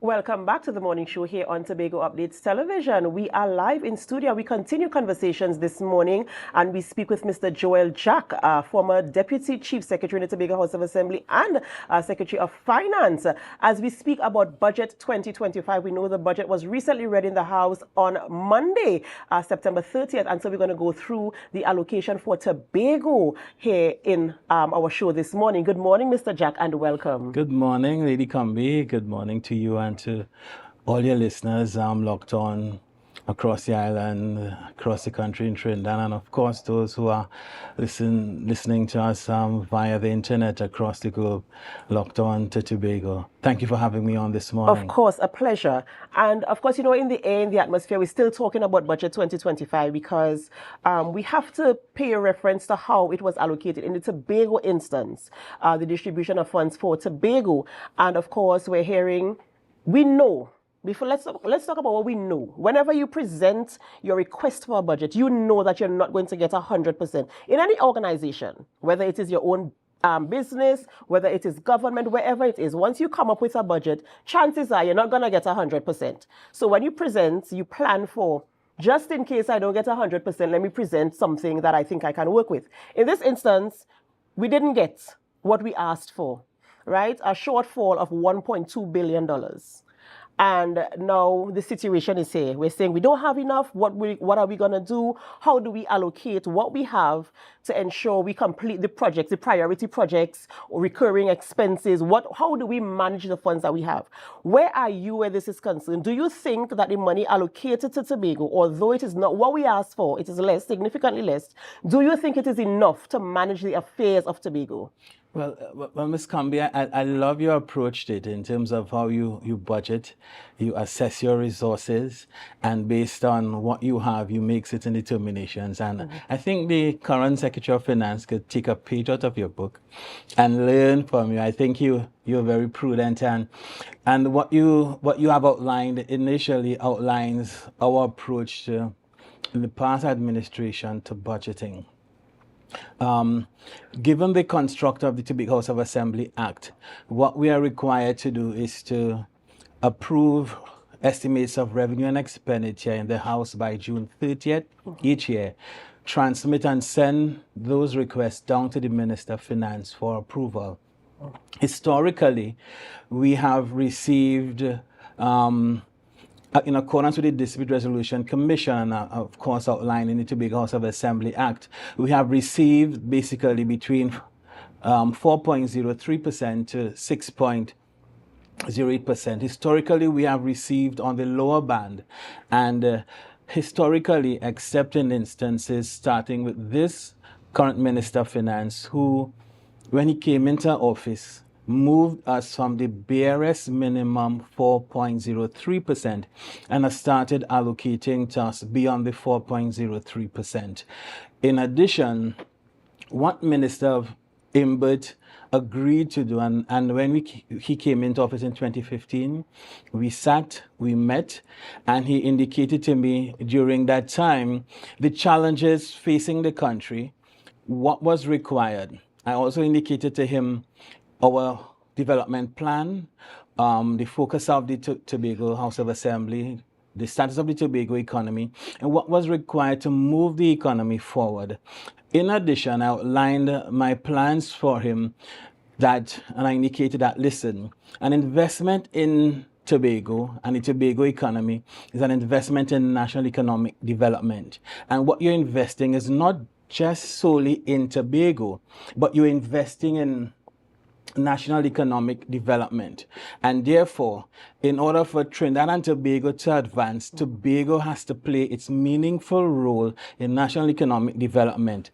Welcome back to the morning show here on Tobago Updates Television. We are live in studio. We continue conversations this morning and we speak with Mr. Joel Jack, former Deputy Chief Secretary in the Tobago House of Assembly and Secretary of Finance. As we speak about Budget 2025, we know the budget was recently read in the House on Monday, September 30th. And so we're going to go through the allocation for Tobago here in our show this morning. Good morning, Mr. Jack, and welcome. Good morning, Lady Combie. Good morning to you and to all your listeners locked on across the island, across the country in Trinidad, and of course those who are listening to us via the internet across the globe, locked on to Tobago. Thank you for having me on this morning. Of course, a pleasure. And of course, you know, in the air, in the atmosphere, we're still talking about Budget 2025 because we have to pay a reference to how it was allocated in the Tobago instance, the distribution of funds for Tobago. And of course, we're hearing, we know. Let's talk about what we know. Whenever you present your request for a budget, you know that you're not going to get 100%. In any organization, whether it is your own business, whether it is government, wherever it is, once you come up with a budget, chances are you're not going to get 100%. So when you present, you plan for, just in case I don't get 100%, let me present something that I think I can work with. In this instance, we didn't get what we asked for, right? A shortfall of $1.2 billion. And now the situation is here. We're saying we don't have enough. What are we going to do? How do we allocate what we have to ensure we complete the projects, the priority projects, or recurring expenses? How do we manage the funds that we have? Where are you where this is concerned? Do you think that the money allocated to Tobago, although it is not what we asked for, it is less, significantly less, do you think it is enough to manage the affairs of Tobago? Well, Ms. Combie, I love your approach to it in terms of how you budget, you assess your resources, and based on what you have, you make certain determinations. And I think the current Secretary of Finance could take a page out of your book and learn from you. I think you're very prudent, and what you have outlined initially outlines our approach to the past administration to budgeting. Given the construct of the Tobago House of Assembly Act, what we are required to do is to approve estimates of revenue and expenditure in the House by June 30th each year, transmit and send those requests down to the Minister of Finance for approval. Historically, we have received in accordance with the Dispute Resolution Commission, and of course outlined in the Tobago House of Assembly Act, we have received basically between 4.03% to 6.08%. Historically, we have received on the lower band, and historically, except in instances starting with this current Minister of Finance, who, when he came into office, moved us from the barest minimum 4.03% and has started allocating to us beyond the 4.03%. In addition, what Minister Imbert agreed to do, and when he came into office in 2015, we sat, we met, and he indicated to me during that time the challenges facing the country, what was required. I also indicated to him our development plan, the focus of the Tobago House of Assembly, the status of the Tobago economy, and what was required to move the economy forward. In addition, I outlined my plans for him and I indicated that, listen, an investment in Tobago and the Tobago economy is an investment in national economic development. And what you're investing is not just solely in Tobago, but you're investing in national economic development. And therefore, in order for Trinidad and Tobago to advance, Tobago has to play its meaningful role in national economic development.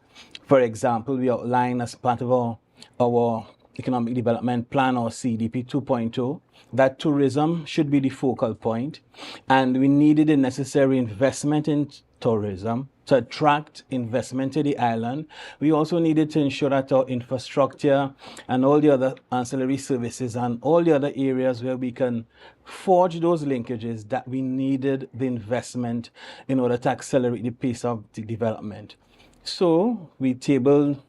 For example, we outline as part of our Economic Development Plan, or CDP 2.0, that tourism should be the focal point, and we needed the necessary investment in tourism to attract investment to the island. We also needed to ensure that our infrastructure and all the other ancillary services and all the other areas where we can forge those linkages, that we needed the investment in order to accelerate the pace of the development. So we tabled,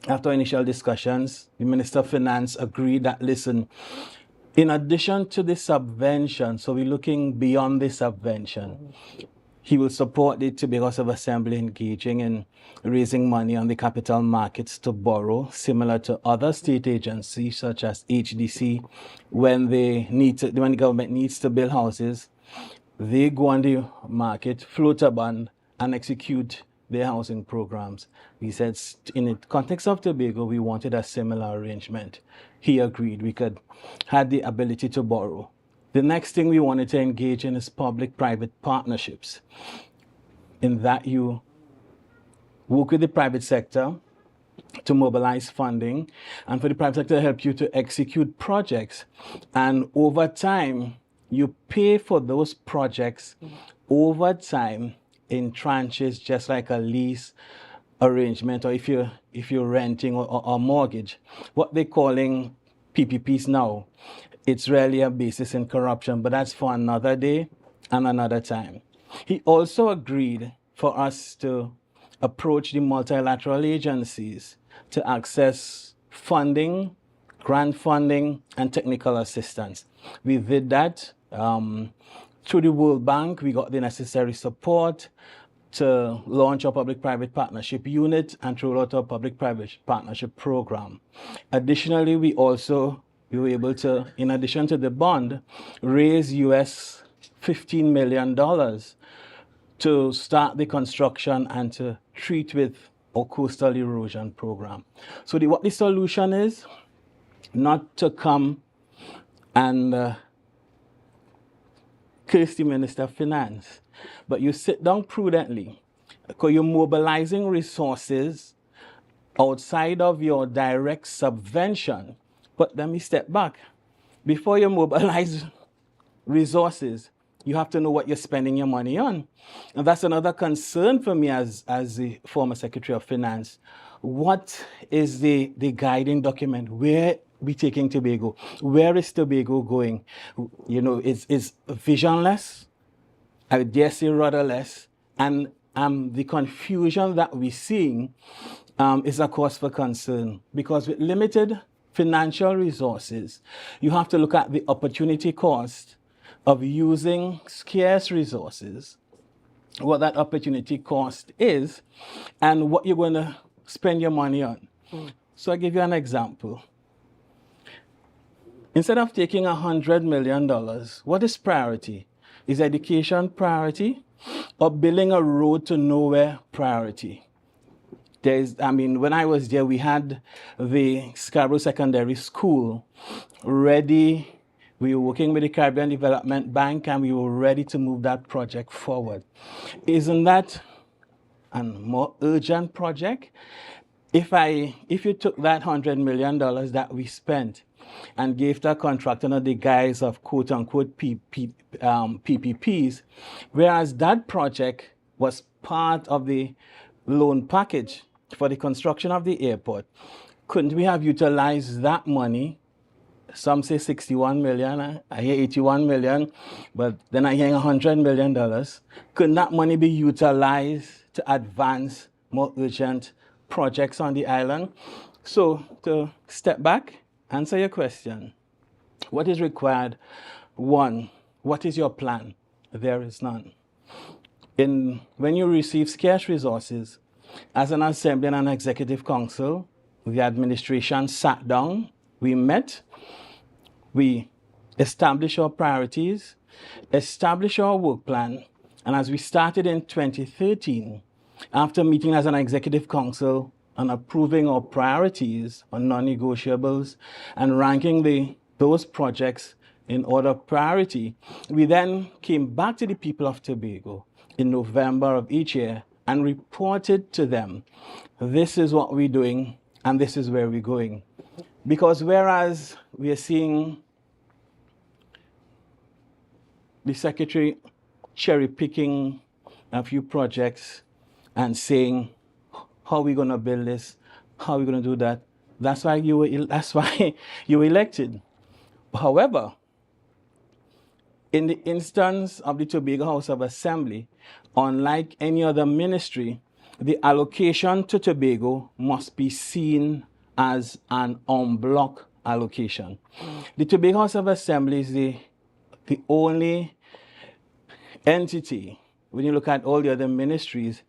after initial discussions, the Minister of Finance agreed that, listen, In addition to the subvention, so we're looking beyond the subvention. He will support the Tobago House of Assembly engaging in raising money on the capital markets to borrow, similar to other state agencies such as HDC. When the government needs to build houses, they go on the market, float a bond, and execute their housing programs. We said in the context of Tobago, we wanted a similar arrangement. He agreed we had the ability to borrow. The next thing we wanted to engage in is public-private partnerships. In that you work with the private sector to mobilize funding and for the private sector to help you to execute projects. And over time, you pay for those projects over time in tranches, just like a lease arrangement, or if you're renting or mortgage. What they're calling PPPs now, it's really a basis in corruption, but that's for another day and another time. He also agreed for us to approach the multilateral agencies to access funding, grant funding, and technical assistance. We did that through the World Bank. We got the necessary support to launch our public-private partnership unit and to roll out our public-private partnership program. Additionally, we were able to, in addition to the bond, raise US $15 million to start the construction and to treat with our coastal erosion program. So what the solution is, not to come and curse the Minister of Finance, but you sit down prudently, because you're mobilizing resources outside of your direct subvention. But let me step back. Before you mobilize resources, you have to know what you're spending your money on. And that's another concern for me as the former Secretary of Finance. What is the guiding document? Where we taking Tobago? Where is Tobago going? You know, is visionless? I would dare say rudderless. And the confusion that we're seeing is a cause for concern, because with limited financial resources, you have to look at the opportunity cost of using scarce resources, what that opportunity cost is, and what you're going to spend your money on. So I'll give you an example. Instead of taking $100 million, what is priority? Is education priority, or building a road to nowhere priority? When I was there, we had the Scarborough Secondary School ready. We were working with the Caribbean Development Bank, and we were ready to move that project forward. Isn't that a more urgent project? If you took that $100 million that we spent and gave to a contractor under the guise of quote-unquote PPPs, whereas that project was part of the loan package for the construction of the airport, couldn't we have utilized that money? Some say 61 million, I hear 81 million, but then I hear $100 million. Couldn't that money be utilized to advance more urgent projects on the island? So to step back, answer your question. What is required? One, what is your plan? There is none. When you receive scarce resources, as an assembly and an executive council, the administration sat down, we met, we established our priorities, established our work plan, and as we started in 2013, after meeting as an executive council and approving our priorities on non-negotiables and ranking those projects in order of priority, we then came back to the people of Tobago in November of each year and reported to them, this is what we're doing and this is where we're going. Because whereas we are seeing the secretary cherry picking a few projects and saying, how are we going to build this? How are we going to do that? That's why you were elected. However, in the instance of the Tobago House of Assembly, unlike any other ministry, the allocation to Tobago must be seen as an en bloc allocation. The Tobago House of Assembly is the only entity, when you look at all the other ministries,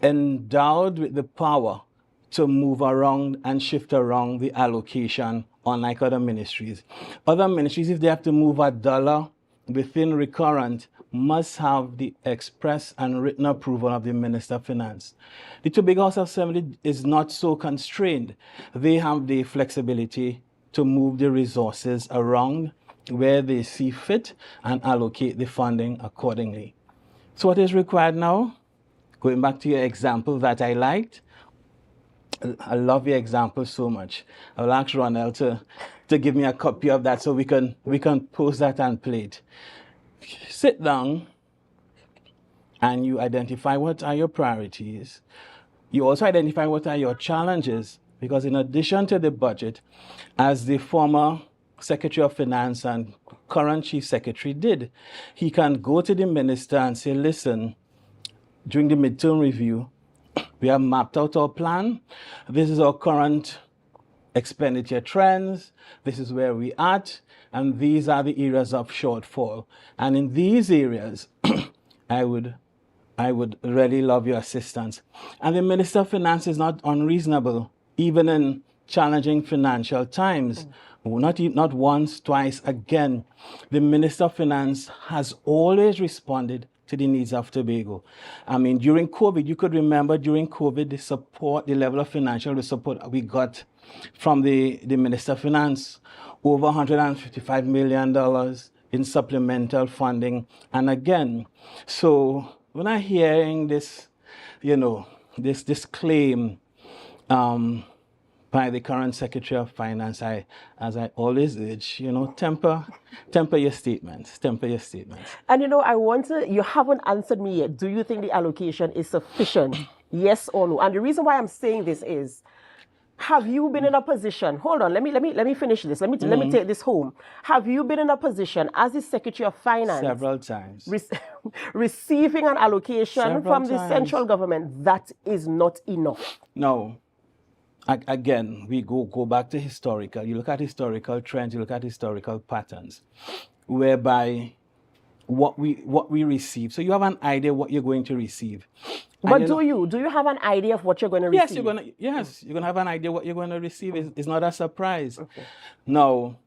endowed with the power to move around and shift around the allocation, unlike other ministries. Other ministries, if they have to move a dollar within recurrent, must have the express and written approval of the Minister of Finance. The Tobago House of Assembly is not so constrained. They have the flexibility to move the resources around where they see fit and allocate the funding accordingly. So what is required now? Going back to your example that I liked, I love your example so much. I will ask Ronald to give me a copy of that so we can post that and play it. Sit down and you identify what are your priorities. You also identify what are your challenges, because in addition to the budget, as the former Secretary of Finance and current Chief Secretary did, he can go to the minister and say, listen, during the midterm review, we have mapped out our plan. This is our current expenditure trends. This is where we at. And these are the areas of shortfall. And in these areas, I would really love your assistance. And the Minister of Finance is not unreasonable, even in challenging financial times. Not once, twice, again. The Minister of Finance has always responded to the needs of Tobago. I mean, during COVID, you could remember during COVID, the support, the level of financial support we got from the Minister of Finance, over $155 million in supplemental funding. And again, so when I'm hearing this, this claim by the current Secretary of Finance, as I always urge, temper your statements, And you haven't answered me yet. Do you think the allocation is sufficient? Yes or no? And the reason why I'm saying this is, have you been in a position, hold on, let me finish this. Let me take this home. Have you been in a position as the Secretary of Finance several times receiving an allocation from the central government that is not enough? No. Again, we go back to historical. You look at historical trends, you look at historical patterns, whereby what we receive. So you have an idea what you're going to receive. But do you have an idea of what you're going to receive? Yes, you're gonna have an idea what you're going to receive. It's not a surprise. Okay. Now,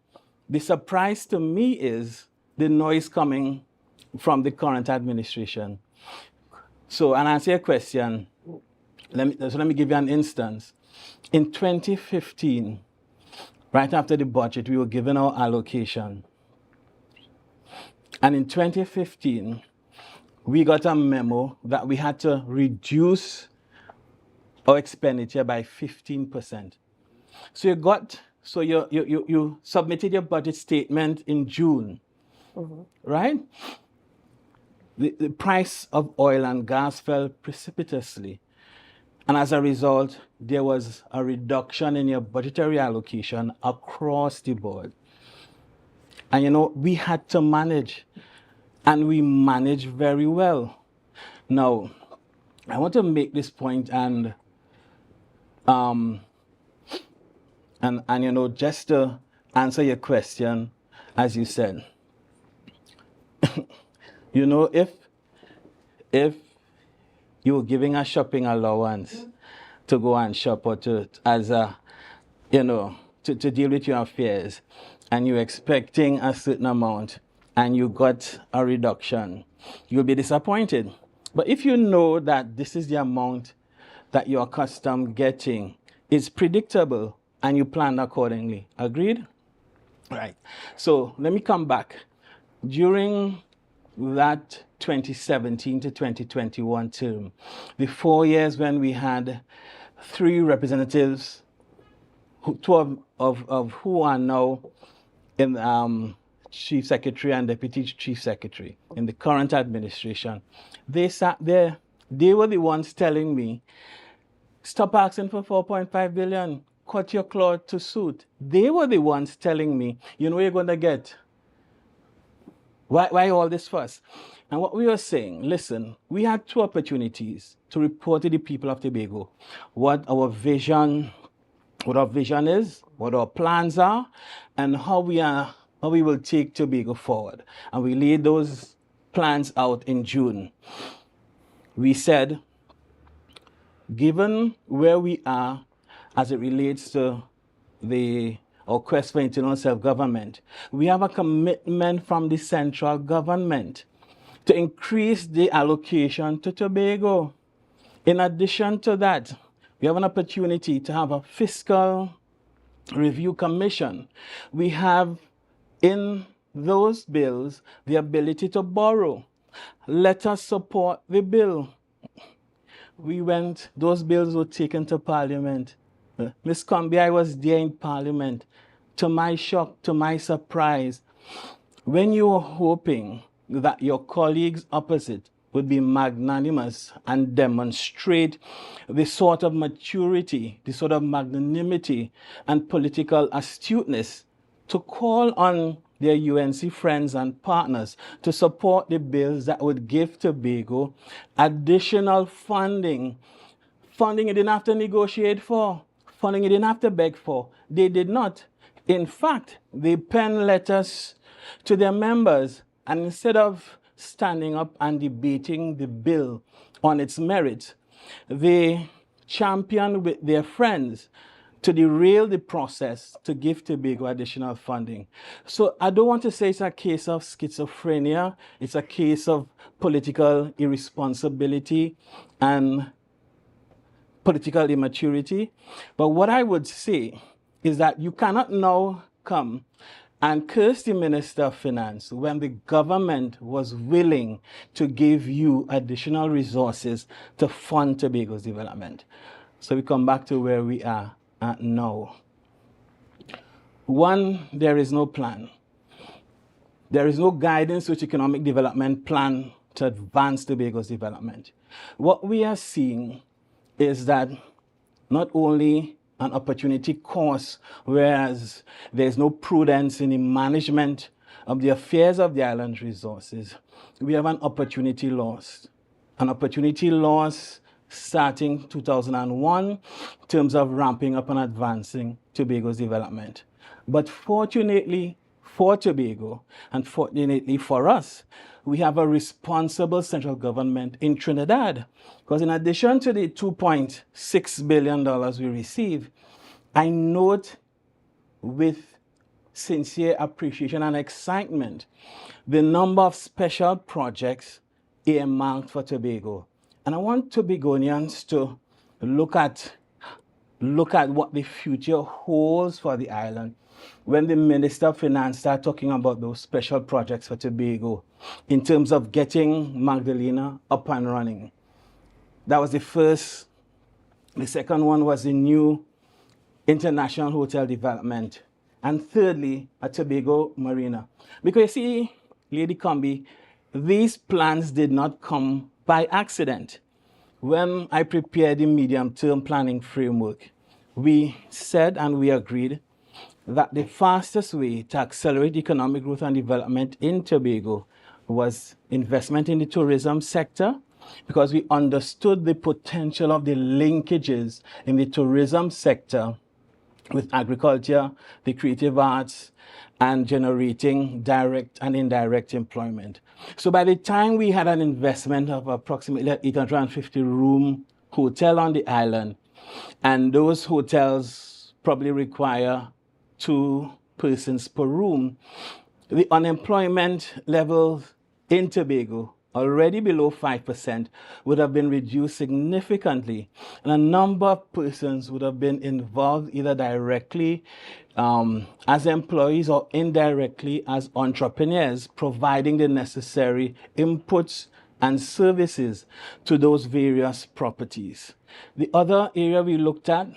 the surprise to me is the noise coming from the current administration. So, and answer your question. Let me give you an instance. In 2015, right after the budget, we were given our allocation. And in 2015, we got a memo that we had to reduce our expenditure by 15%. So you submitted your budget statement in June, right? The price of oil and gas fell precipitously. And as a result, there was a reduction in your budgetary allocation across the board. And we had to manage, and we managed very well. Now, I want to make this point and just to answer your question, as you said, if you were giving a shopping allowance to go and shop or to deal with your affairs, and you're expecting a certain amount and you got a reduction, you'll be disappointed. But if you know that this is the amount that you're accustomed getting, it's predictable and you plan accordingly. Agreed? Right. So let me come back. During that 2017 to 2021 term, the 4 years when we had 3 representatives, two of who are now in Chief Secretary and Deputy Chief Secretary in the current administration, they sat there. They were the ones telling me, stop asking for 4.5 billion, cut your cloth to suit. They were the ones telling me, you're going to get. Why all this fuss? And what we were saying, listen, we had 2 opportunities to report to the people of Tobago what our vision what our vision is, what our plans are, and how we will take Tobago forward. And we laid those plans out in June. We said, given where we are as it relates to our quest for internal self-government, we have a commitment from the central government to increase the allocation to Tobago. In addition to that, we have an opportunity to have a fiscal review commission. We have in those bills the ability to borrow. Let us support the bill. Those bills were taken to Parliament. Ms. Combie, I was there in Parliament. To my shock, to my surprise, when you were hoping that your colleagues opposite would be magnanimous and demonstrate the sort of maturity, the sort of magnanimity and political astuteness to call on their UNC friends and partners to support the bills that would give Tobago additional funding. Funding you didn't have to negotiate for, funding you didn't have to beg for. They did not. In fact, they penned letters to their members, and instead of standing up and debating the bill on its merits, they championed with their friends to derail the process to give Tobago additional funding. So I don't want to say it's a case of schizophrenia, it's a case of political irresponsibility and political immaturity. But what I would say is that you cannot now come and curse the Minister of Finance when the government was willing to give you additional resources to fund Tobago's development. So we come back to where we are at now. One, there is no plan. There is no guidance with economic development plan to advance Tobago's development. What we are seeing is that not only an opportunity cost, whereas there's no prudence in the management of the affairs of the island's resources, we have an opportunity lost. An opportunity lost starting 2001 in terms of ramping up and advancing Tobago's development. But fortunately for Tobago, and fortunately for us, we have a responsible central government in Trinidad. Because in addition to the $2.6 billion we receive, I note with sincere appreciation and excitement the number of special projects earmarked for Tobago. And I want Tobagonians to look at what the future holds for the island when the Minister of Finance started talking about those special projects for Tobago in terms of getting Magdalena up and running. That was the first. The second one was the new international hotel development. And thirdly, a Tobago Marina. Because you see, Lady Combie, these plans did not come by accident. When I prepared the medium-term planning framework, we said and we agreed that the fastest way to accelerate economic growth and development in Tobago was investment in the tourism sector, because we understood the potential of the linkages in the tourism sector with agriculture, the creative arts, and generating direct and indirect employment. So by the time we had an investment of approximately 850-room hotel on the island, and those hotels probably require 2 persons per room, the unemployment level in Tobago, already below 5%, would have been reduced significantly. And a number of persons would have been involved either directly as employees or indirectly as entrepreneurs, providing the necessary inputs and services to those various properties. The other area we looked at,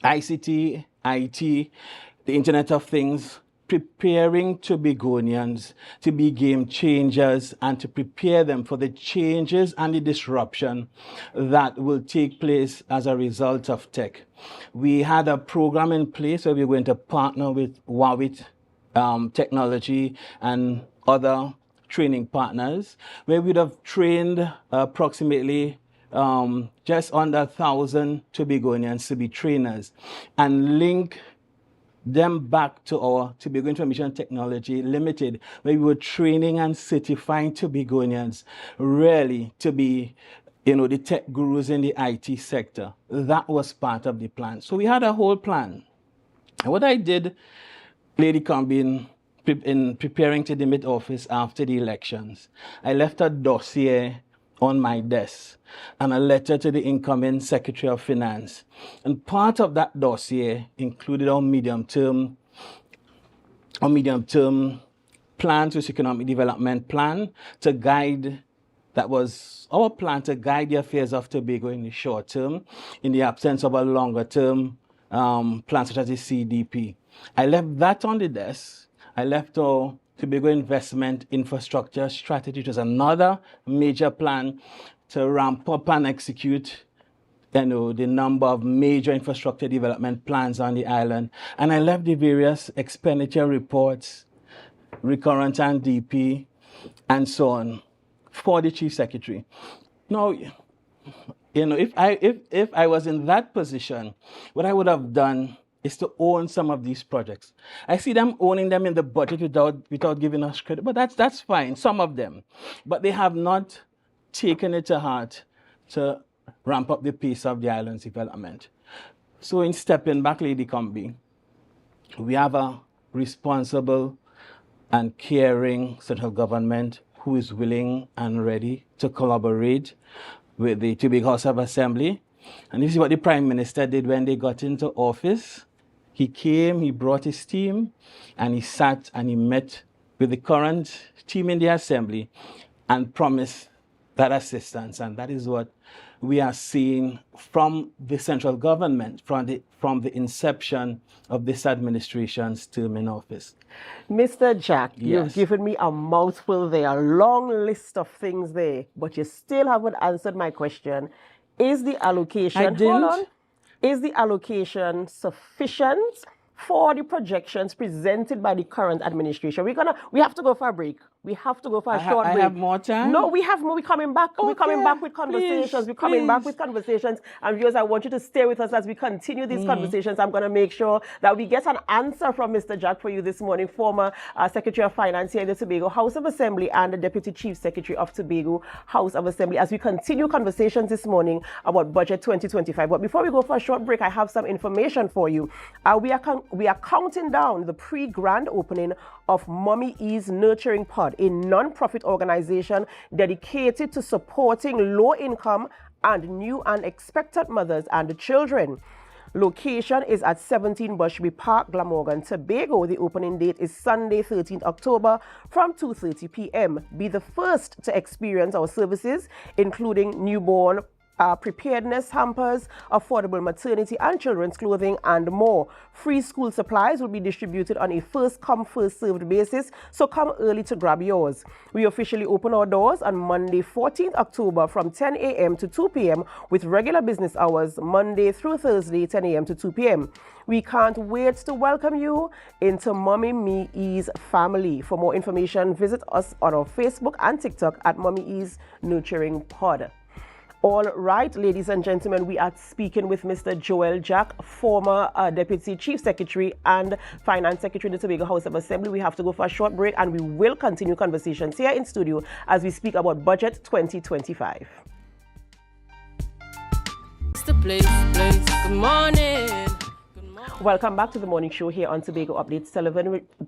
ICT, IT, the Internet of Things, preparing Tobagonians to be game changers and to prepare them for the changes and the disruption that will take place as a result of tech. We had a program in place where we were going to partner with Wawit Technology and other training partners, where we'd have trained approximately just under 1,000 Tobagonians to be trainers and link them back to our Tobago Information Technology Limited, where we were training and certifying Tobagonians really to be, the tech gurus in the IT sector. That was part of the plan. So we had a whole plan. And what I did, Lady Combie, in preparing to demit office after the elections, I left a dossier on my desk and a letter to the incoming Secretary of Finance. And part of that dossier included our medium-term plan to economic development plan to guide. That was our plan to guide the affairs of Tobago in the short term, in the absence of a longer-term plan such as the CDP. I left that on the desk. I left our Tobago Investment Infrastructure Strategy, which was another major plan to ramp up and execute the number of major infrastructure development plans on the island. And I left the various expenditure reports, recurrent and DP, and so on, for the Chief Secretary. Now, if I was in that position, what I would have done is to own some of these projects. I see them owning them in the budget without giving us credit, but that's fine, some of them. But they have not taken it to heart to ramp up the pace of the island's development. So in stepping back, Lady Combie, we have a responsible and caring central government who is willing and ready to collaborate with the Tobago House of Assembly. And this is what the Prime Minister did when they got into office. He came, he brought his team, and he sat and he met with the current team in the Assembly and promised that assistance. And that is what we are seeing from the central government, from the inception of this administration's term in office. Mr. Jack, Yes. You've given me a mouthful there, a long list of things there, but you still haven't answered my question. Is the allocation, I didn't. hold on, is the allocation sufficient for the projections presented by the current administration? We have to go for a break. We have to go for a short break. I have more time? No, we have more. We're coming back. We're coming back with conversations. We're coming back with conversations. And viewers, I want you to stay with us as we continue these conversations. I'm going to make sure that we get an answer from Mr. Jack for you this morning, former Secretary of Finance here in the Tobago House of Assembly and the Deputy Chief Secretary of Tobago House of Assembly, as we continue conversations this morning about Budget 2025. But before we go for a short break, I have some information for you. We are counting down the pre-grand opening of Mommy E's Nurturing Pod, a non-profit organization dedicated to supporting low-income and new and expectant mothers and children. Location is at 17 Bushby Park, Glamorgan, Tobago. The opening date is Sunday, 13th October from 2:30 p.m. Be the first to experience our services, including newborn preparedness hampers, affordable maternity and children's clothing, and more. Free school supplies will be distributed on a first-come, first-served basis, so come early to grab yours. We officially open our doors on Monday, 14th October from 10 a.m. to 2 p.m. with regular business hours Monday through Thursday, 10 a.m. to 2 p.m. We can't wait to welcome you into Mommy Me E's family. For more information, visit us on our Facebook and TikTok at Mommy E's Nurturing Pod. All right, ladies and gentlemen, we are speaking with Mr. Joel Jack, former Deputy Chief Secretary and Finance Secretary in the Tobago House of Assembly. We have to go for a short break and we will continue conversations here in studio as we speak about Budget 2025. It's the place. Good morning. Welcome back to the morning show here on Tobago Updates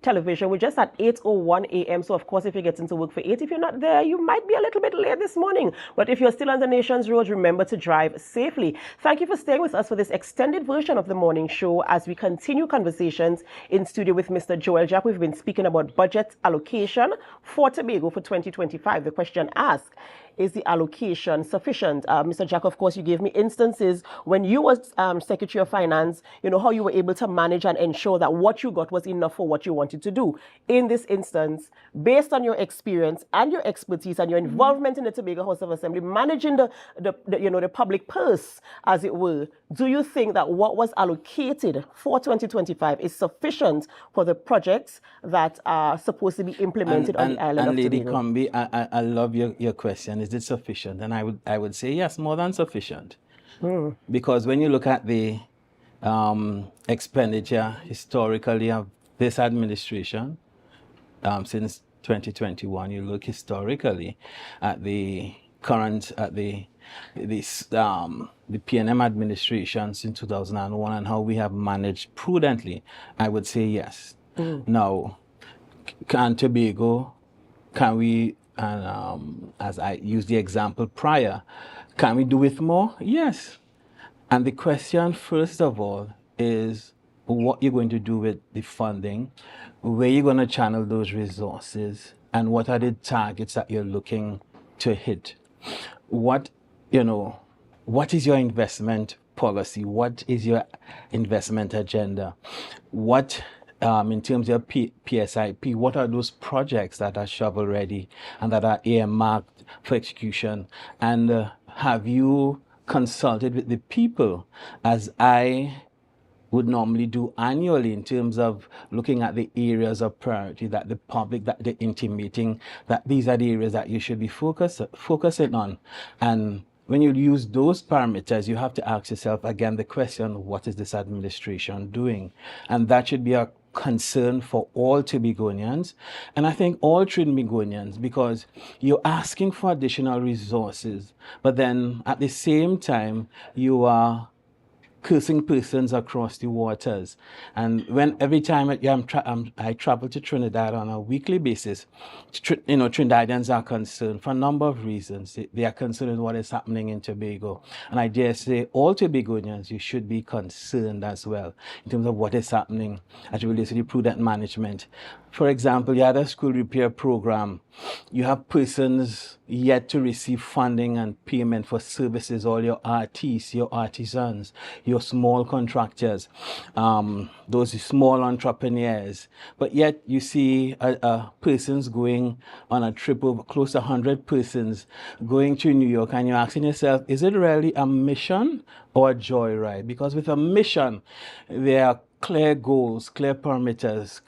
Television. We're just at 8:01 a.m. So, of course, if you're getting to work for 8, if you're not there, you might be a little bit late this morning. But if you're still on the nation's roads, remember to drive safely. Thank you for staying with us for this extended version of the morning show as we continue conversations in studio with Mr. Joel Jack. We've been speaking about budget allocation for Tobago for 2025. The question asked, is the allocation sufficient? Mr. Jack, of course, you gave me instances when you were Secretary of Finance, how you were able to manage and ensure that what you got was enough for what you wanted to do. In this instance, based on your experience and your expertise and your involvement in the Tobago House of Assembly, managing the public purse, as it were, do you think that what was allocated for 2025 is sufficient for the projects that are supposed to be implemented on the island of Lady Tobago? Combie, I love your question. is it sufficient? And I would say yes, more than sufficient. Because when you look at the expenditure historically of this administration, since 2021, you look historically at the current, at the PNM administration since 2001 and how we have managed prudently, I would say yes. Now, can Tobago, can we, as I used the example prior, can we do with more? Yes. And the question, first of all, is what you're going to do with the funding, where you're going to channel those resources, and what are the targets that you're looking to hit. What is your investment policy? What is your investment agenda? What, in terms of PSIP, what are those projects that are shovel ready and that are earmarked for execution? And have you consulted with the people, as I would normally do annually, in terms of looking at the areas of priority that the public, that they're intimating that these are the areas that you should be focusing on? And when you use those parameters, you have to ask yourself again the question, what is this administration doing? And that should be a concern for all Tobagonians, and I think all Trinbagonians, because you're asking for additional resources, but then at the same time you are cursing persons across the waters. And when every time I travel to Trinidad on a weekly basis, Trinidadians are concerned for a number of reasons. They are concerned with what is happening in Tobago. And I dare say all Tobagonians, you should be concerned as well in terms of what is happening as it relates to the prudent management. For example, you had a school repair program. You have persons yet to receive funding and payment for services, all your artists, your artisans, your small contractors, those small entrepreneurs. But yet you see persons going on a trip of close to 100 persons going to New York, and you're asking yourself, is it really a mission or a joyride? Because with a mission, there are clear goals, clear parameters,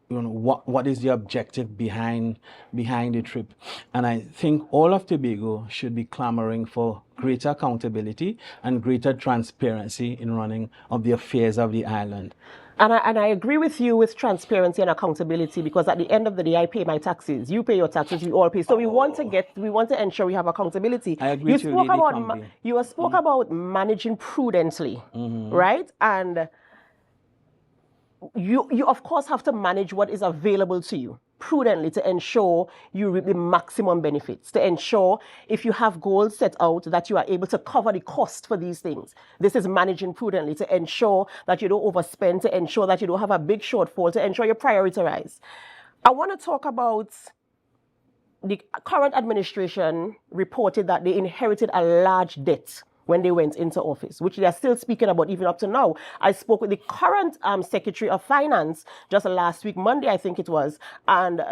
what is the objective behind the trip. And I think all of Tobago should be clamoring for greater accountability and greater transparency in running of the affairs of the island. And I agree with you with transparency and accountability, because at the end of the day, I pay my taxes, you pay your taxes, we all pay. So we want to ensure we have accountability. I agree with you, Lady Combie. You spoke about managing prudently, right? And you of course have to manage what is available to you prudently to ensure you reap the maximum benefits, to ensure if you have goals set out that you are able to cover the cost for these things. This is managing prudently to ensure that you don't overspend, to ensure that you don't have a big shortfall, to ensure you prioritize. I want to talk about the current administration reported that they inherited a large debt when they went into office, which they are still speaking about even up to now. I spoke with the current Secretary of Finance just last week, Monday, I think it was, and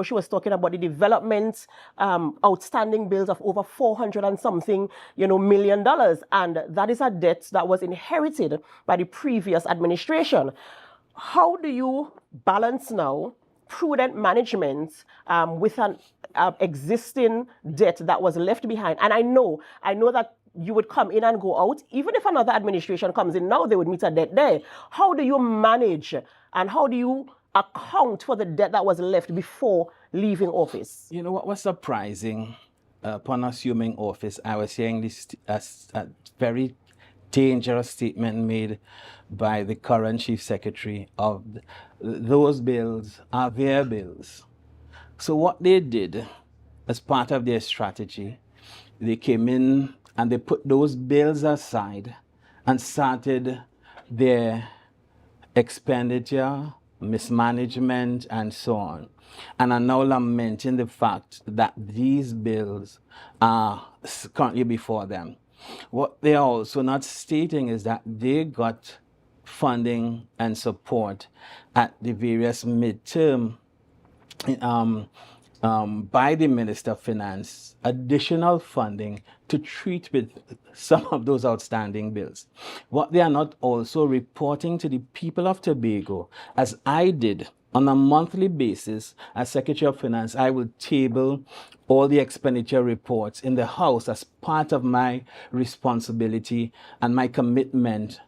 she was talking about the development outstanding bills of over $400 and something million, and that is a debt that was inherited by the previous administration. How do you balance now prudent management with an existing debt that was left behind? And I know that you would come in and go out. Even if another administration comes in now, they would meet a debt there. How do you manage and how do you account for the debt that was left before leaving office? You know what was surprising upon assuming office? I was hearing this a very dangerous statement made by the current Chief Secretary of those bills are their bills. So what they did as part of their strategy, they came in and they put those bills aside and started their expenditure, mismanagement, and so on. And are now lamenting the fact that these bills are currently before them. What they are also not stating is that they got funding and support at the various midterm by the Minister of Finance, additional funding to treat with some of those outstanding bills. What they are not also reporting to the people of Tobago, as I did on a monthly basis, as Secretary of Finance, I will table all the expenditure reports in the House as part of my responsibility and my commitment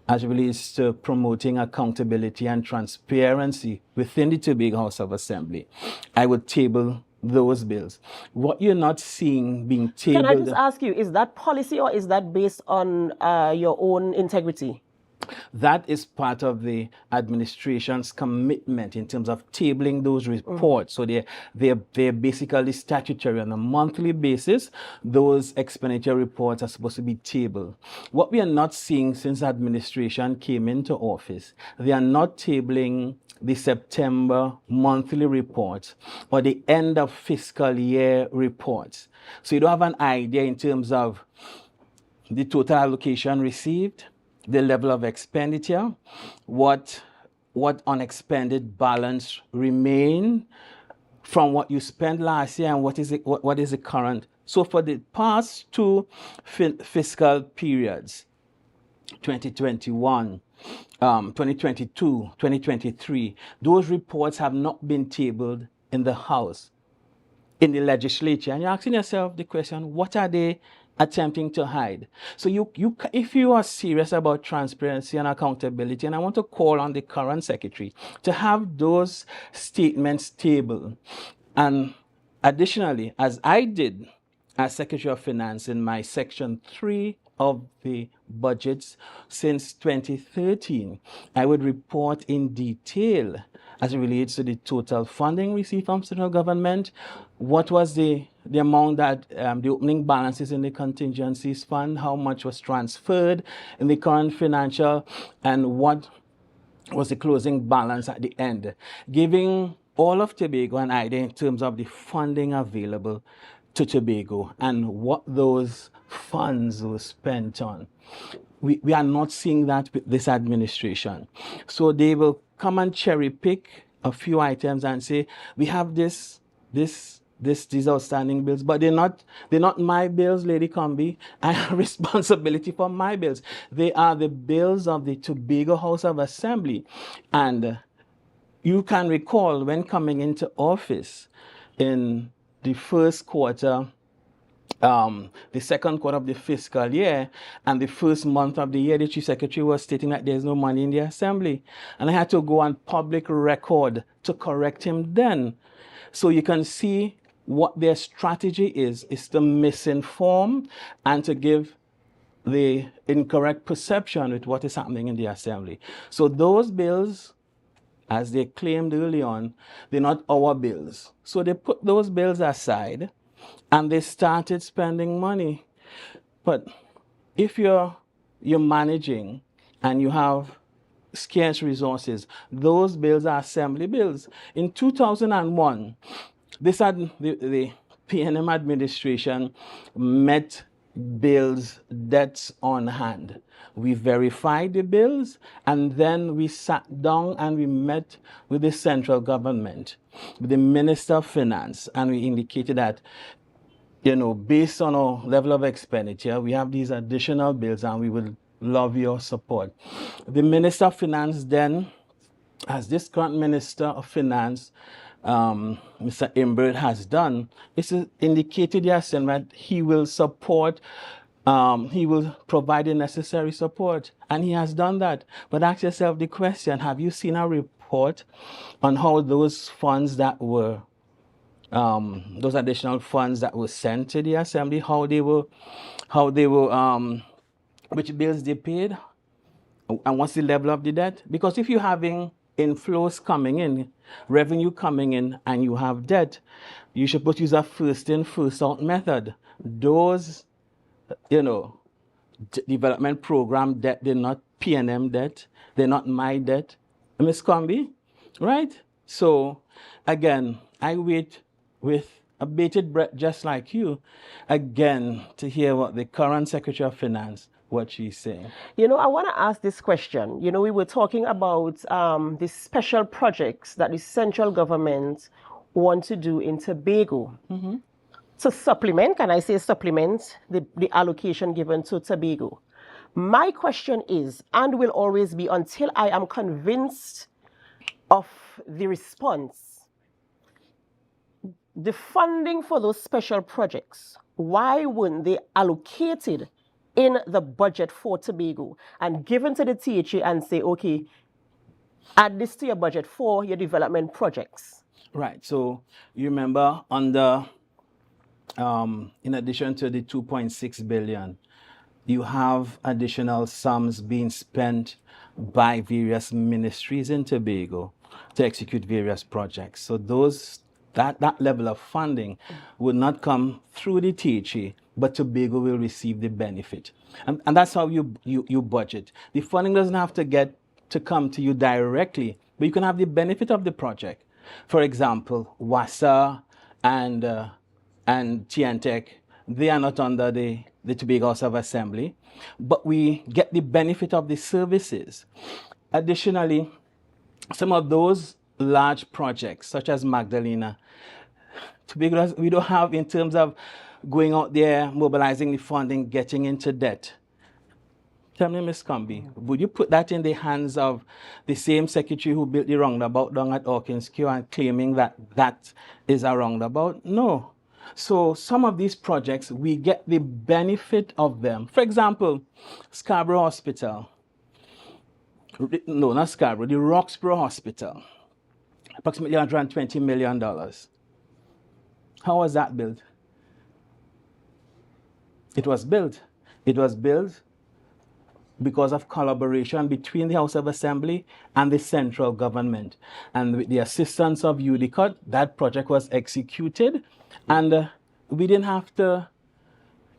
as it relates to promoting accountability and transparency within the Tobago House of Assembly. I would table those bills. What you're not seeing being tabled... Can I just ask you, is that policy or is that based on your own integrity? That is part of the administration's commitment in terms of tabling those reports. So they're basically statutory on a monthly basis. Those expenditure reports are supposed to be tabled. What we are not seeing since administration came into office, they are not tabling the September monthly reports or the end of fiscal year reports. So you don't have an idea in terms of the total allocation received, the level of expenditure, what unexpended balance remain from what you spent last year, and what is the current. So for the past two fiscal periods, 2021, 2022, 2023, those reports have not been tabled in the House, in the legislature. And you're asking yourself the question, what are they attempting to hide? So if you are serious about transparency and accountability, and I want to call on the current secretary to have those statements tabled. And additionally, as I did as Secretary of Finance in my Section 3 of the budgets since 2013, I would report in detail as it relates to the total funding received from central government, what was the amount that the opening balances in the contingencies fund, how much was transferred in the current financial, and what was the closing balance at the end, giving all of Tobago an idea in terms of the funding available to Tobago and what those funds were spent on. We are not seeing that with this administration. So they will come and cherry pick a few items and say, we have these outstanding bills, but they're not my bills, Lady Combie. I have responsibility for my bills. They are the bills of the Tobago House of Assembly. And you can recall when coming into office in the first quarter, the second quarter of the fiscal year, and the first month of the year, the Chief Secretary was stating that there's no money in the Assembly. And I had to go on public record to correct him then. So you can see what their strategy is to misinform and to give the incorrect perception with what is happening in the Assembly. So those bills, as they claimed early on, they're not our bills. So they put those bills aside and they started spending money. But if you're managing and you have scarce resources, those bills are Assembly bills. In 2001, the PNM administration met bills, debts on hand. We verified the bills, and then we sat down and we met with the central government, with the Minister of Finance, and we indicated that, based on our level of expenditure, we have these additional bills and we will love your support. The Minister of Finance then, as this current Minister of Finance, Mr. Imbert has done, is indicated the Assembly that he will support, he will provide the necessary support, and he has done that. But ask yourself the question, have you seen a report on how those funds that were, those additional funds that were sent to the Assembly, how they were, which bills they paid, and what's the level of the debt? Because if you're having inflows coming in, revenue coming in, and you have debt, you should use a first in, first out method. Those, development program debt, they're not PNM debt, they're not my debt. Ms. Combie, right? So, again, I wait with a bated breath, just like you, again, to hear what the current Secretary of Finance, what she's saying. I want to ask this question. We were talking about the special projects that the central government want to do in Tobago to supplement, can I say supplement, the allocation given to Tobago. My question is, and will always be, until I am convinced of the response, the funding for those special projects, why weren't they allocated in the budget for Tobago and given to the THA and say, okay, add this to your budget for your development projects? Right. So you remember under, in addition to the 2.6 billion, you have additional sums being spent by various ministries in Tobago to execute various projects. So that level of funding will not come through the THA, but Tobago will receive the benefit. And that's how you budget. The funding doesn't have to come to you directly, but you can have the benefit of the project. For example, WASA and TNTech, they are not under the Tobago House of Assembly, but we get the benefit of the services. Additionally, some of those large projects, such as Magdalena, Tobago, we don't have, in terms of going out there, mobilizing the funding, getting into debt. Tell me, Ms. Combie, would you put that in the hands of the same secretary who built the roundabout down at Hawkins Q and claiming that that is a roundabout? No. So some of these projects, we get the benefit of them. For example, Scarborough Hospital. No, not Scarborough, the Roxborough Hospital. Approximately $120 million. How was that built? It was built. It was built because of collaboration between the House of Assembly and the central government. And with the assistance of UDICOT, that project was executed. And we didn't have to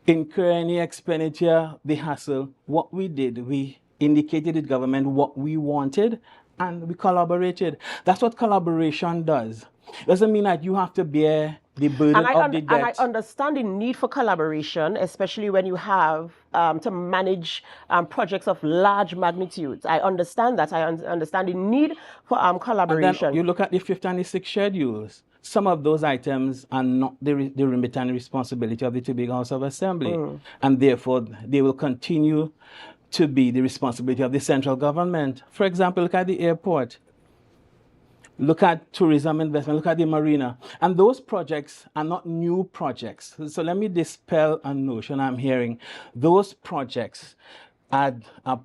incur any expenditure, the hassle. What we did, we indicated to the government what we wanted, and we collaborated. That's what collaboration does. Doesn't mean that you have to bear the burden of the debt. And I understand the need for collaboration, especially when you have to manage projects of large magnitudes. I understand that. I understand the need for collaboration. And then you look at the 5th and the 6th schedules. Some of those items are not the remit and responsibility of the Tobago House of Assembly. And therefore, they will continue to be the responsibility of the central government. For example, look at the airport. Look at tourism investment, look at the marina. And those projects are not new projects. So let me dispel a notion I'm hearing. Those projects are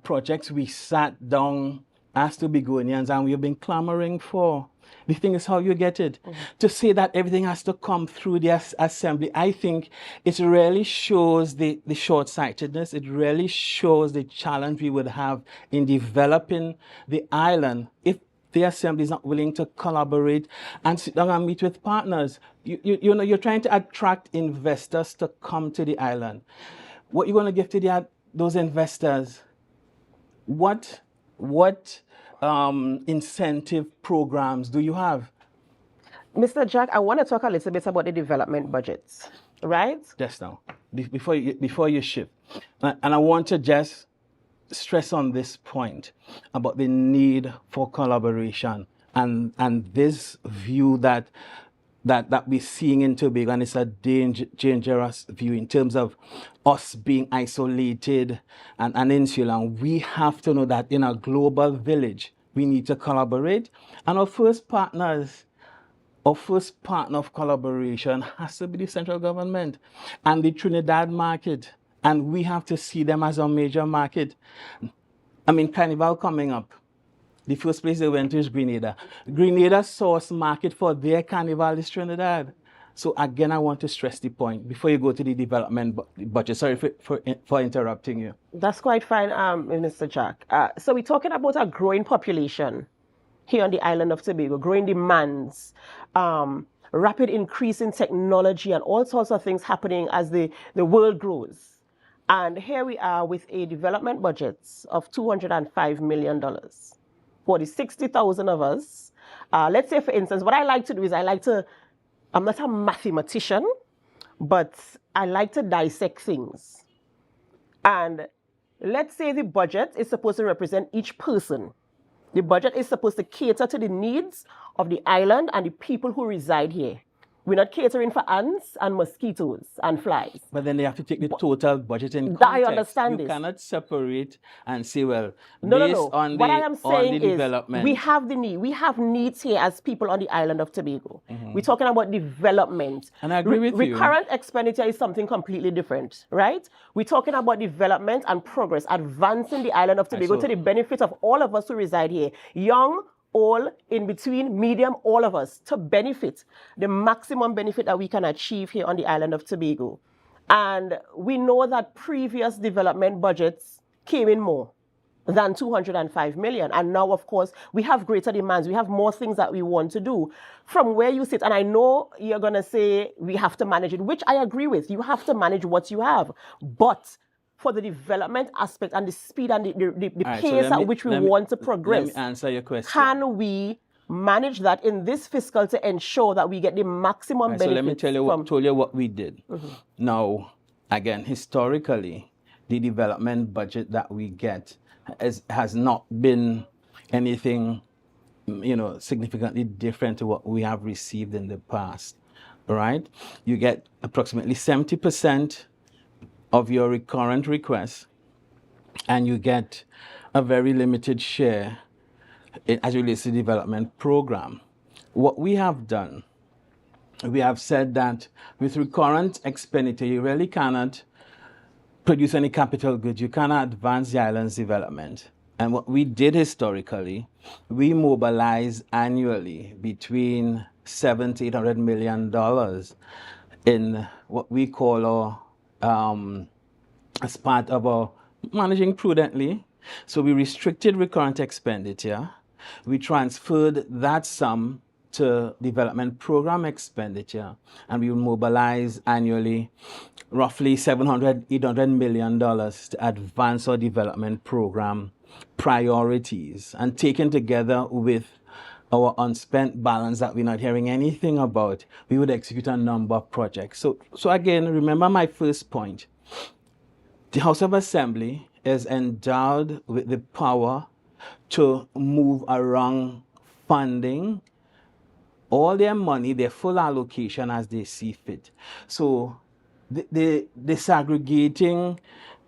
projects we sat down as Tobagonians and we've been clamoring for. The thing is how you get it. To say that everything has to come through the assembly, I think it really shows the short-sightedness. It really shows the challenge we would have in developing the island if the assembly is not willing to collaborate and sit down and meet with partners. You know, you're trying to attract investors to come to the island. What you're going to give to those investors? What incentive programs do you have? Mr. Jack, I want to talk a little bit about the development budgets, right? Just now, before you shift. And I want to just stress on this point about the need for collaboration and this view that we're seeing in Tobago, and it's a dangerous view in terms of us being isolated and insular. And we have to know that in a global village, we need to collaborate. And our first partner of collaboration has to be the central government and the Trinidad market. And we have to see them as a major market. I mean, Carnival coming up. The first place they went to is Grenada. Grenada's source market for their Carnival is Trinidad. So again, I want to stress the point before you go to the development budget. Sorry for interrupting you. That's quite fine, Mr. Jack. So we're talking about a growing population here on the island of Tobago, growing demands, rapid increase in technology and all sorts of things happening as the world grows. And here we are with a development budget of $205 million for the 60,000 of us. Let's say, for instance, what I like to do is I'm not a mathematician, but I like to dissect things. And let's say the budget is supposed to represent each person. The budget is supposed to cater to the needs of the island and the people who reside here. We're not catering for ants and mosquitoes and flies. But then they have to take the total budget in That I context. understand You this. cannot separate and say, well, No, no, based no. on What I the am on the saying is development. we have the need. We have needs here as people on the island of Tobago. We're talking about development. And I agree with you. Recurrent expenditure is something completely different, right? We're talking about development and progress, advancing the island of Tobago to the benefit of all of us who reside here. Young, old, in between, medium, all of us, to benefit the maximum benefit that we can achieve here on the island of Tobago. And we know that previous development budgets came in more than 205 million. And now, of course, we have greater demands. We have more things that we want to do. From where you sit, and I know you're going to say we have to manage it, which I agree with. You have to manage what you have. But for the development aspect and the speed and the pace at which we want to progress, let me answer your question. can we manage that in this fiscal to ensure that we get the maximum benefit? So let me tell you what we did. Now, again, historically, the development budget that we get has not been anything, significantly different to what we have received in the past, right? You get approximately 70% of your recurrent requests, and you get a very limited share as it relates to the development program. What we have done, we have said that with recurrent expenditure, you really cannot produce any capital goods. You cannot advance the island's development. And what we did historically, we mobilize annually between $700 to $800 million in what we call as part of our managing prudently. So we restricted recurrent expenditure. We transferred that sum to development program expenditure, and we will mobilize annually roughly $700, $800 million to advance our development program priorities. And taken together with our unspent balance that we're not hearing anything about, we would execute a number of projects. So again, remember my first point. The House of Assembly is endowed with the power to move around funding, all their money, their full allocation as they see fit. So the disaggregating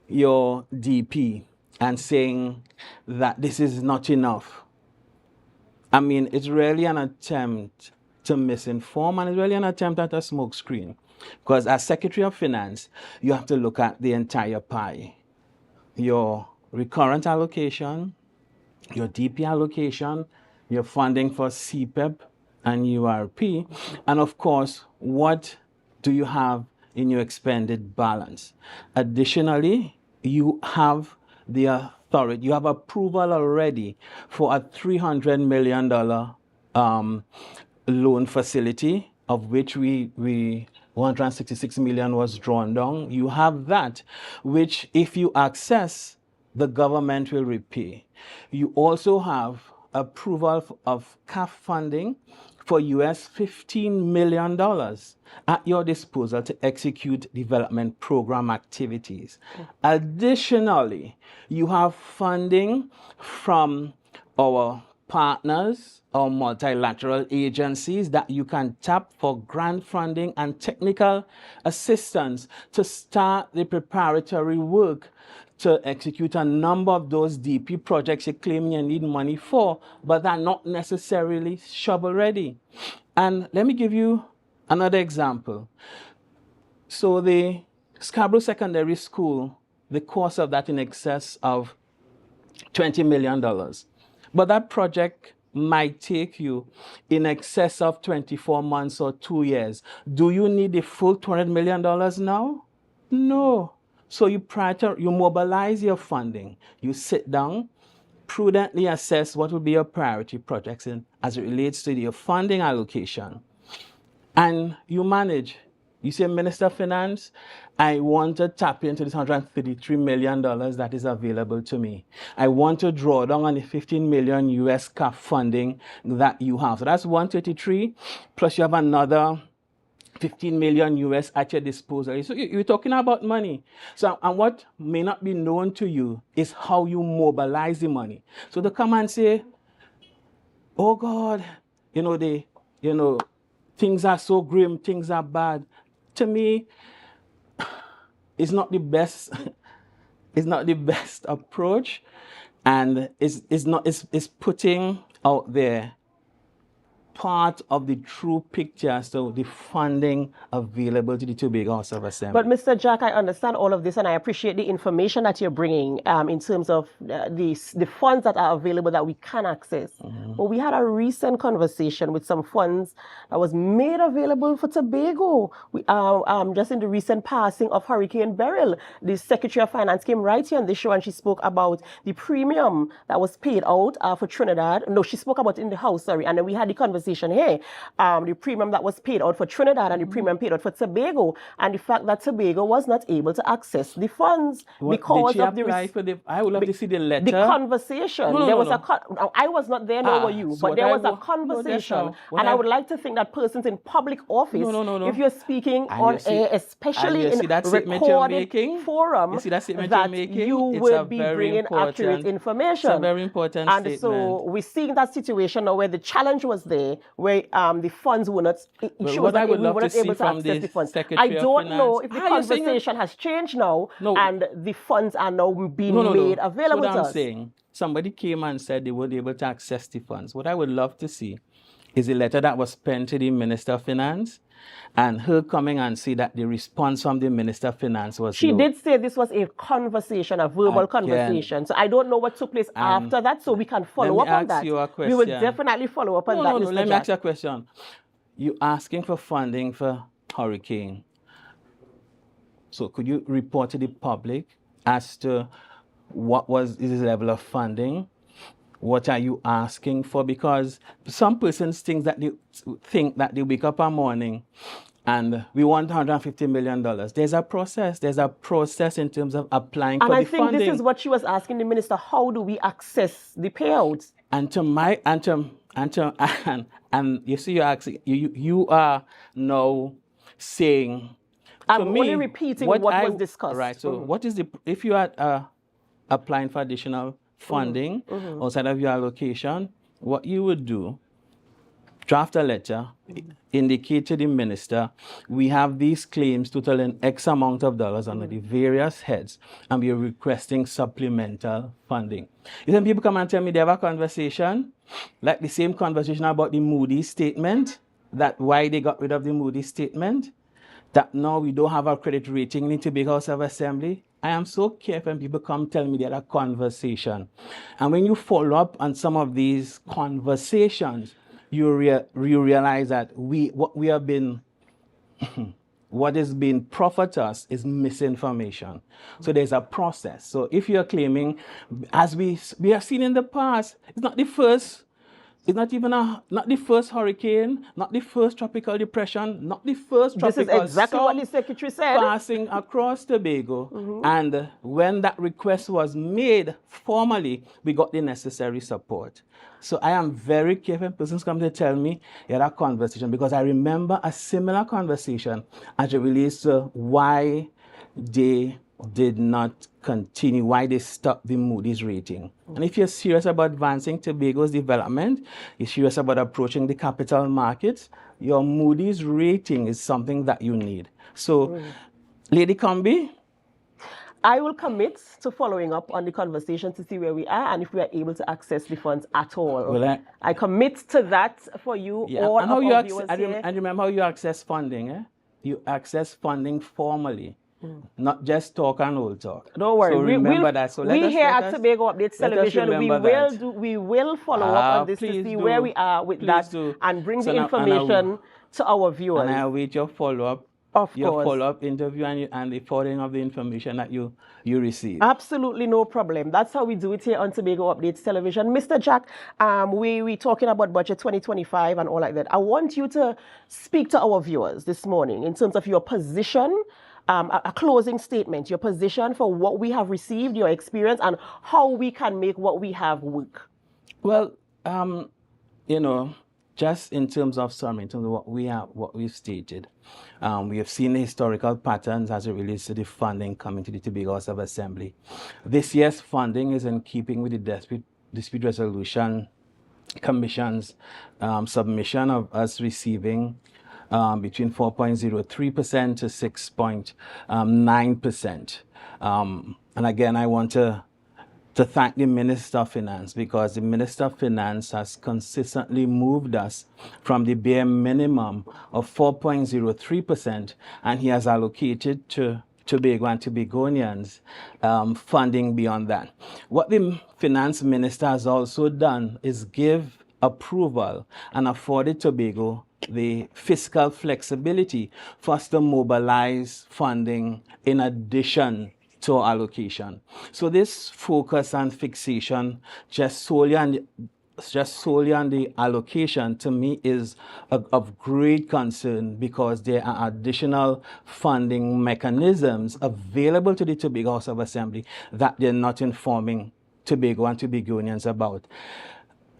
your DP and saying that this is not enough, I mean, it's really an attempt to misinform, and it's really an attempt at a smokescreen. Because as Secretary of Finance, you have to look at the entire pie. Your recurrent allocation, your DP allocation, your funding for CPEP and URP, and of course, what do you have in your expended balance? Additionally, you have the authority, you have approval already for a $300 million loan facility, of which we 166 million was drawn down. You have that, which if you access, the government will repay. You also have approval of CAF funding for US $15 million at your disposal to execute development program activities. Additionally, you have funding from our partners or multilateral agencies that you can tap for grant funding and technical assistance to start the preparatory work to execute a number of those DP projects you claim you need money for, but are not necessarily shovel ready. And let me give you another example. So the Scarborough Secondary School, the cost of that in excess of $20 million. But that project might take you in excess of 24 months or 2 years. Do you need the full $200 million now? No. So you mobilize your funding. You sit down, prudently assess what will be your priority projects as it relates to your funding allocation. And you manage. You say, Minister of Finance, I want to tap into this $133 million that is available to me. I want to draw down on the 15 million US CAF funding that you have. So that's 133, plus you have another 15 million US at your disposal. So you're talking about money. So, and what may not be known to you is how you mobilize the money. So to come and say, oh God, things are so grim, things are bad. To me, it's not the best. It's not the best approach, and it's putting out there part of the true picture, so the funding available to the Tobago House of Assembly. But Mr. Jack, I understand all of this, and I appreciate the information that you're bringing in terms of the funds that are available that we can access. But we had a recent conversation with some funds that was made available for Tobago. Just in the recent passing of Hurricane Beryl, the Secretary of Finance came right here on the show and she spoke about the premium that was paid out for Trinidad. No, she spoke about it in the House, sorry, and then we had the conversation here, the premium that was paid out for Trinidad and the premium paid out for Tobago, and the fact that Tobago was not able to access the funds because of the. I would love to see the letter. The conversation. I was not there, nor were you, but there was a conversation, and I would like to think that persons in public office, if you're speaking on air, especially in recorded forum, that you will be bringing accurate information. It's a very important statement. And so we're seeing that situation now where the challenge was there, where the funds were not. We were not able to access the funds. I don't know if the conversation has changed now, and the funds are now being made available to us. What I'm saying, somebody came and said they weren't able to access the funds. What I would love to see is a letter that was penned to the Minister of Finance, and her coming and say that the response from the Minister of Finance was She did say this was a conversation, a verbal conversation. So I don't know what took place after that, so we can follow up on that. We will definitely follow up on that, Mr. Let me ask you a question. You asking for funding for Hurricane. So could you report to the public as to what was this level of funding? What are you asking for? Because some persons think that they wake up one morning and we want $150 million. There's a process. There's a process in terms of applying for the funding. And I think this is what she was asking the minister. How do we access the payouts? And you see, you're asking, you are now saying. I'm only repeating what was discussed. Right. So what is if you are applying for additional funding outside of your allocation, what you would do, draft a letter, indicate to the minister, we have these claims totaling X amount of dollars under the various heads, and we are requesting supplemental funding. You know, people come and tell me they have a conversation, like the same conversation about the Moody's statement, that why they got rid of the Moody's statement, that now we don't have a credit rating in the Tobago House of Assembly. I am so careful when people come tell me they had a conversation. And when you follow up on some of these conversations, you realize that what is being proffered to us is misinformation. So there's a process. So if you're claiming, as we have seen in the past, it's not the first. It's not the first hurricane, not the first tropical depression, not the first tropical storm. This is exactly what the secretary said. Passing across Tobago. And when that request was made formally, we got the necessary support. So I am very careful when persons come to tell me you had a conversation, because I remember a similar conversation as it relates to why they did not continue, why they stopped the Moody's rating. And if you're serious about advancing Tobago's development, you're serious about approaching the capital markets, your Moody's rating is something that you need. So, Lady Combie? I will commit to following up on the conversation to see where we are and if we are able to access the funds at all. Well, I commit to that for you. Yeah. All and how of you our viewers here. and remember how you access funding. Eh? You access funding formally. Not just talk and old talk. Don't worry. So remember that. So we here at Tobago Updates Television, we will follow up on this to see where we are with that and bring the information to our viewers. And I'll wait your follow-up. Your follow-up interview and the forwarding of the information that you receive. Absolutely no problem. That's how we do it here on Tobago Updates Television. Mr. Jack, we talking about budget 2025 and all like that. I want you to speak to our viewers this morning in terms of your position, a closing statement, your position for what we have received, your experience, and how we can make what we have work. Well, just in terms of what we've stated, we have seen the historical patterns as it relates to the funding coming to the Tobago House of Assembly. This year's funding is in keeping with the Dispute Resolution Commission's submission of us receiving between 4.03% to 6.9%. And again, I want to thank the Minister of Finance, because the Minister of Finance has consistently moved us from the bare minimum of 4.03%, and he has allocated to Tobago and Tobagonians funding beyond that. What the Finance Minister has also done is give approval and afforded Tobago the fiscal flexibility for us to mobilize funding in addition to our allocation. So this focus and fixation just solely on the allocation, to me, is of great concern, because there are additional funding mechanisms available to the Tobago House of Assembly that they're not informing Tobago and Tobagonians about.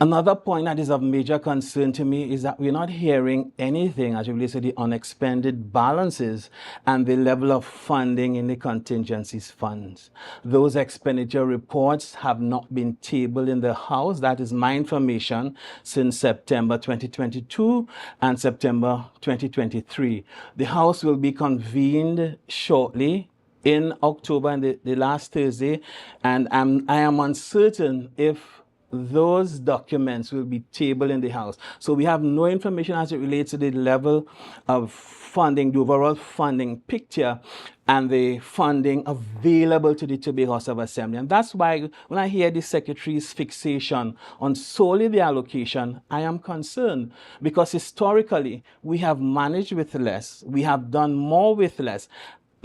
Another point that is of major concern to me is that we're not hearing anything as it relates to the unexpended balances and the level of funding in the contingencies funds. Those expenditure reports have not been tabled in the House. That is my information since September 2022 and September 2023. The House will be convened shortly in October, and the last Thursday, and I am uncertain if those documents will be tabled in the House. So we have no information as it relates to the level of funding, the overall funding picture, and the funding available to the Tobago House of Assembly. And that's why when I hear the Secretary's fixation on solely the allocation, I am concerned, because historically we have managed with less, we have done more with less,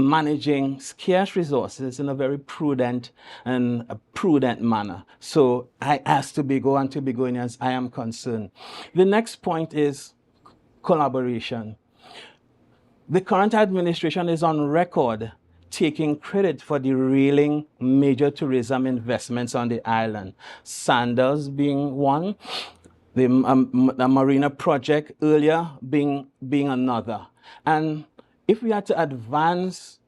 managing scarce resources in a very prudent manner. So I, as Tobago and Tobagonians, I am concerned. The next point is collaboration. The current administration is on record taking credit for derailing major tourism investments on the island, Sandals being one, the Marina project earlier being another. And if we are to advance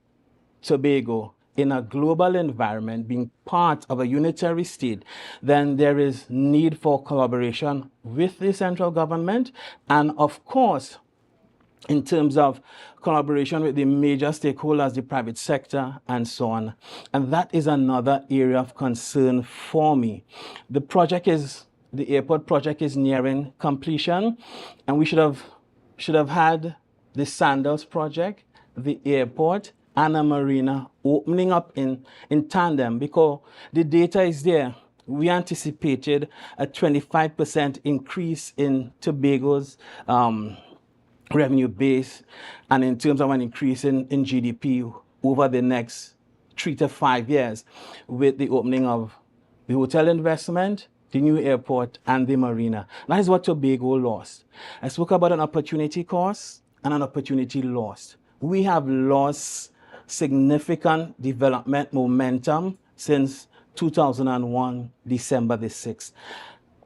Tobago in a global environment, being part of a unitary state, then there is need for collaboration with the central government, and of course, in terms of collaboration with the major stakeholders, the private sector, and so on. And that is another area of concern for me. The airport project is nearing completion, and we should have had the Sandals project, the airport, and a marina opening up in tandem, because the data is there. We anticipated a 25% increase in Tobago's revenue base, and in terms of an increase in GDP over the next 3 to 5 years, with the opening of the hotel investment, the new airport, and the marina. That is what Tobago lost. I spoke about an opportunity cost and an opportunity lost. We have lost significant development momentum since 2001, December the 6th.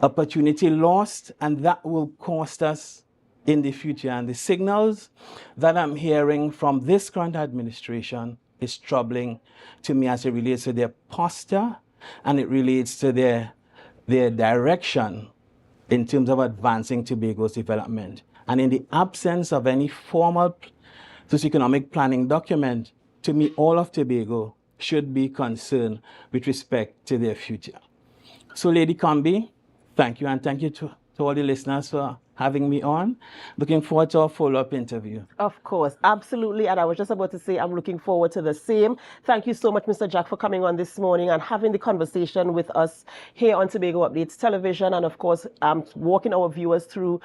Opportunity lost, and that will cost us in the future. And the signals that I'm hearing from this current administration is troubling to me as it relates to their posture, and it relates to their direction in terms of advancing Tobago's development. And in the absence of any formal socioeconomic planning document, to me, all of Tobago should be concerned with respect to their future. So, Lady Combie, thank you, and thank you to all the listeners for having me on. Looking forward to a follow-up interview. Of course, absolutely. And I was just about to say, I'm looking forward to the same. Thank you so much, Mr. Jack, for coming on this morning and having the conversation with us here on Tobago Updates Television. And of course, walking our viewers through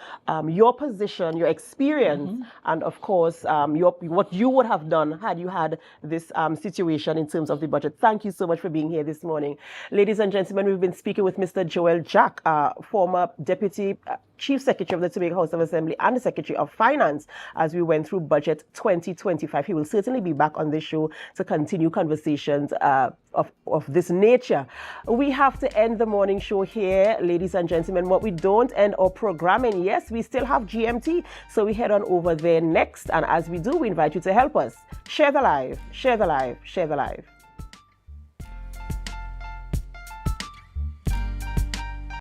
your position, your experience, and of course, what you would have done had you had this situation in terms of the budget. Thank you so much for being here this morning. Ladies and gentlemen, we've been speaking with Mr. Joel Jack, former Deputy Chief Secretary of the Tobago House of Assembly and the Secretary of Finance, as we went through Budget 2025. He will certainly be back on this show to continue conversations of this nature. We have to end the morning show here, ladies and gentlemen. What we don't end our programming, yes, we still have GMT, so we head on over there next. And as we do, we invite you to help us. Share the live, share the live, share the live.